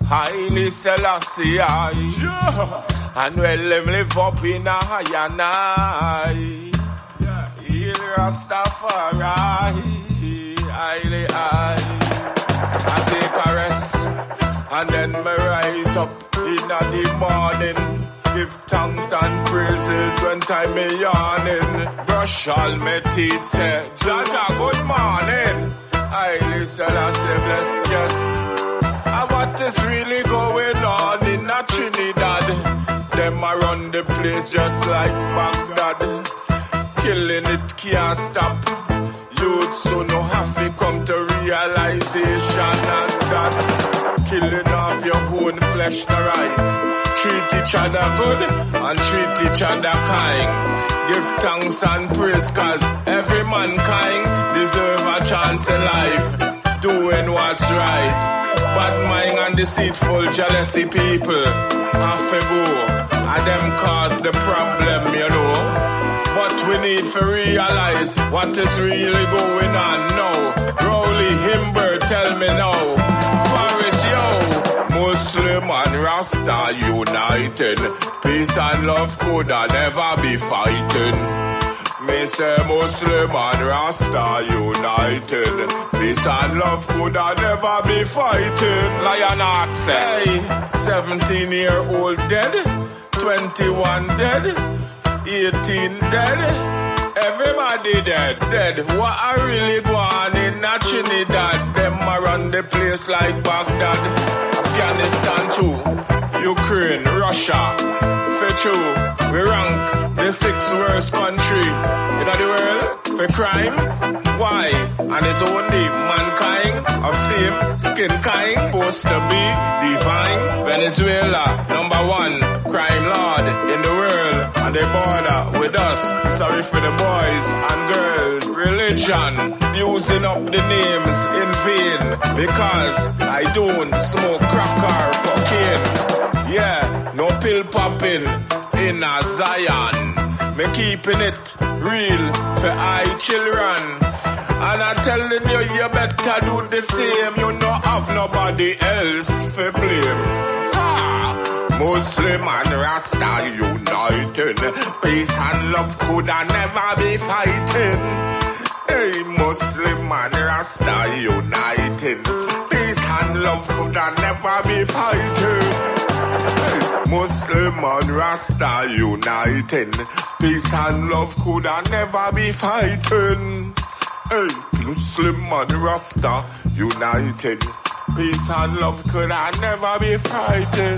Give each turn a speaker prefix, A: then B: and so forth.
A: Haile Selassie I. And well them live up in a high and high. Hail Rastafari. Haile I. I take a rest and then me rise up in the morning. Give thanks and praises when time me yawning. Brush all my teeth, say, Jaja, good morning. Haile Selassie, bless, yes. And what is really going on in a Trinidad? Them a run the place just like Baghdad. Killing it can't stop. Youth so no have to come to realization and that killing off your own flesh the right. Treat each other good and treat each other kind. Give thanks and praise cause every mankind deserve a chance in life. Doing what's right. Bad mind and deceitful jealousy people have to go. And them cause the problem, you know. But we need to realize what is really going on now. Rowley, Himber, tell me now. Paris, yo. Muslim and Rasta united. Peace and love could never be fighting. Me say Muslim and Rasta united. Peace and love could never be fighting. Lionheart say, 17-year-old dead, 21 dead. 18 dead, everybody dead. What are really going on in Trinidad? Them a run the place like Baghdad. Afghanistan too, Ukraine, Russia. For true, we rank the 6th worst country in the world for crime. Why? And it's only mankind of same skin kind supposed to be divine. Venezuela, #1 crime lord in the world, and they border with us. Sorry for the boys and girls. Religion, using up the names in vain because I don't smoke crack or cocaine. Yeah, no pill popping in a Zion. Me keeping it real for I children. And I'm telling you, you better do the same. You don't have nobody else for blame. Muslim and Rasta united. Peace and love could never be fighting. Hey, Muslim and Rasta united. Peace and love could never be fighting. Hey, Muslim and Rasta united. Peace and love could never be fighting. Hey, Muslim and Rasta united. Peace and love could never be fighting.